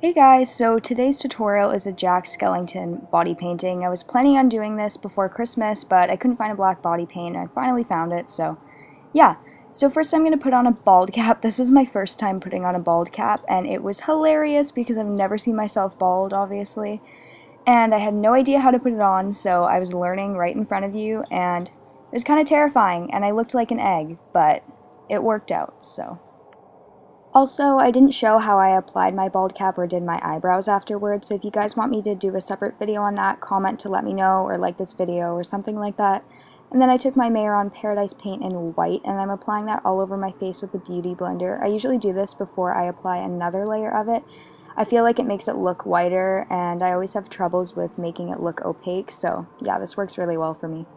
Hey guys, so today's tutorial is a Jack Skellington body painting. I was planning on doing this before Christmas, but I couldn't find a black body paint, and I finally found it, so yeah. So first I'm going to put on a bald cap. This was my first time putting on a bald cap, and it was hilarious because I've never seen myself bald, obviously, and I had no idea how to put it on, so I was learning right in front of you, and it was kind of terrifying, and I looked like an egg, but it worked out, so. Also, I didn't show how I applied my bald cap or did my eyebrows afterwards, so if you guys want me to do a separate video on that, comment to let me know, or like this video, or something like that. And then I took my Mayor on Paradise paint in white, and I'm applying that all over my face with the Beauty Blender. I usually do this before I apply another layer of it. I feel like it makes it look whiter, and I always have troubles with making it look opaque, so yeah, this works really well for me.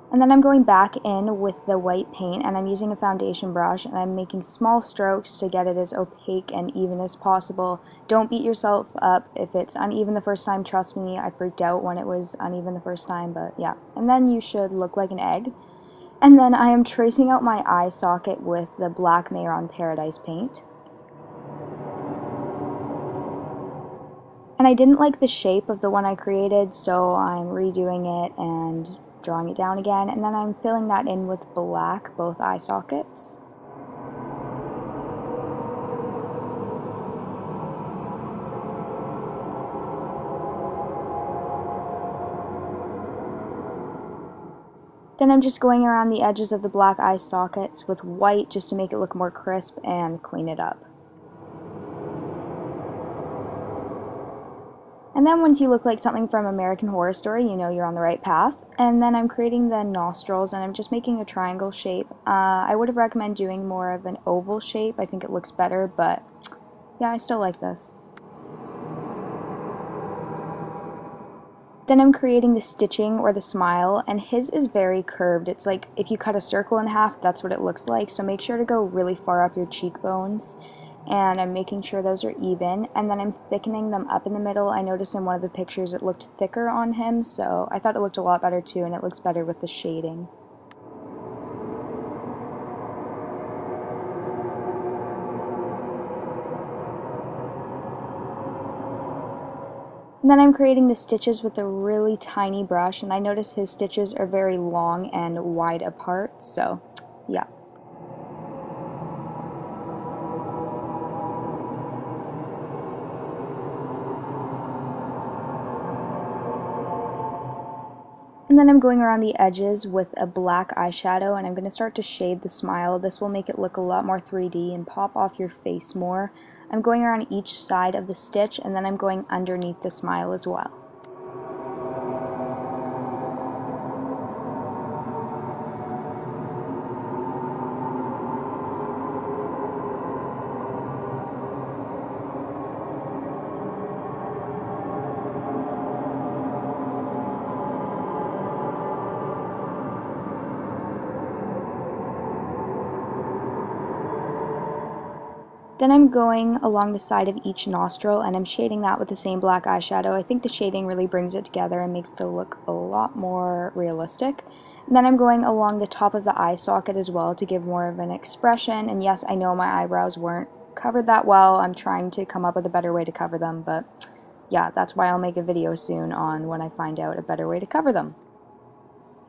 And then I'm going back in with the white paint, and I'm using a foundation brush, and I'm making small strokes to get it as opaque and even as possible. Don't beat yourself up if it's uneven the first time. Trust me, I freaked out when it was uneven the first time, but yeah. And then you should look like an egg. And then I am tracing out my eye socket with the black Mayor on Paradise paint. And I didn't like the shape of the one I created, so I'm redoing it and drawing it down again, and then I'm filling that in with black, both eye sockets. Then I'm just going around the edges of the black eye sockets with white just to make it look more crisp and clean it up. And then once you look like something from American Horror Story, you know you're on the right path. And then I'm creating the nostrils, and I'm just making a triangle shape. I would have recommended doing more of an oval shape. I think it looks better, but yeah, I still like this. Then I'm creating the stitching or the smile, and his is very curved. It's like if you cut a circle in half, that's what it looks like. So make sure to go really far up your cheekbones, and I'm making sure those are even, and then I'm thickening them up in the middle. I noticed in one of the pictures it looked thicker on him, so I thought it looked a lot better too, and it looks better with the shading. And then I'm creating the stitches with a really tiny brush, and I notice his stitches are very long and wide apart, so yeah. And then I'm going around the edges with a black eyeshadow, and I'm going to start to shade the smile. This will make it look a lot more 3D and pop off your face more. I'm going around each side of the stitch, and then I'm going underneath the smile as well. Then I'm going along the side of each nostril, and I'm shading that with the same black eyeshadow. I think the shading really brings it together and makes the look a lot more realistic. And then I'm going along the top of the eye socket as well to give more of an expression. And yes, I know my eyebrows weren't covered that well. I'm trying to come up with a better way to cover them, but yeah, that's why I'll make a video soon on when I find out a better way to cover them.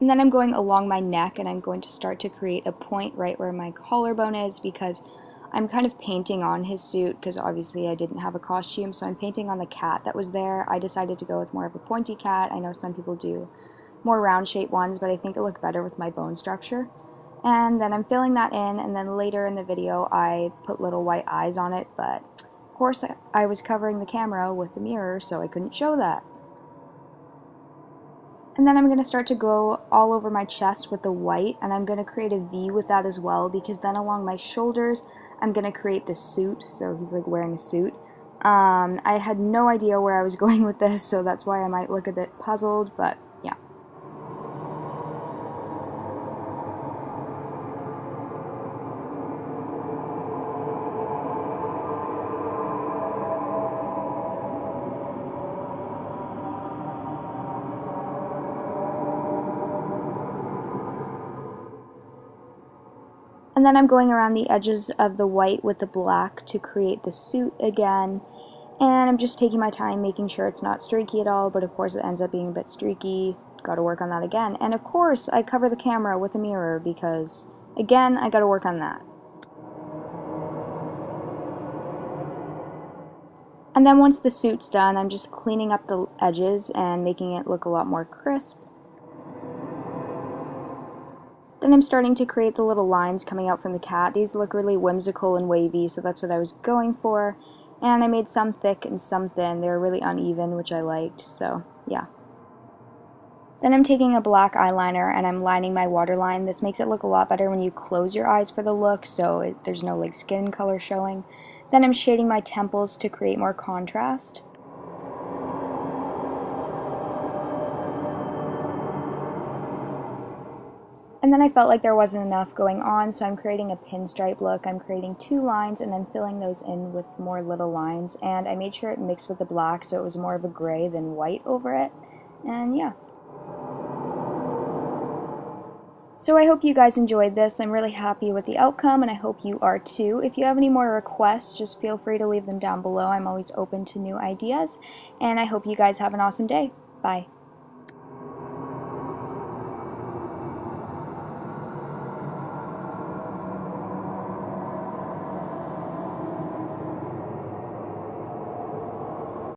And then I'm going along my neck, and I'm going to start to create a point right where my collarbone is, because I'm kind of painting on his suit because obviously I didn't have a costume, so I'm painting on the cat that was there. I decided to go with more of a pointy cat. I know some people do more round shaped ones, but I think it looked better with my bone structure. And then I'm filling that in, and then later in the video I put little white eyes on it, but of course I was covering the camera with the mirror, so I couldn't show that. And then I'm going to start to go all over my chest with the white, and I'm going to create a V with that as well, because then along my shoulders I'm going to create this suit, so he's like wearing a suit. I had no idea where I was going with this, so that's why I might look a bit puzzled, but yeah. And then I'm going around the edges of the white with the black to create the suit again. And I'm just taking my time making sure it's not streaky at all, but of course it ends up being a bit streaky. Gotta work on that again. And of course I cover the camera with a mirror because, again, I gotta work on that. And then once the suit's done, I'm just cleaning up the edges and making it look a lot more crisp. Then I'm starting to create the little lines coming out from the cat. These look really whimsical and wavy, so that's what I was going for. And I made some thick and some thin. They were really uneven, which I liked, so yeah. Then I'm taking a black eyeliner and I'm lining my waterline. This makes it look a lot better when you close your eyes for the look, so there's no like skin color showing. Then I'm shading my temples to create more contrast. And then I felt like there wasn't enough going on, so I'm creating a pinstripe look. I'm creating 2 lines and then filling those in with more little lines. And I made sure it mixed with the black so it was more of a gray than white over it. And yeah. So I hope you guys enjoyed this. I'm really happy with the outcome and I hope you are too. If you have any more requests, just feel free to leave them down below. I'm always open to new ideas. And I hope you guys have an awesome day. Bye.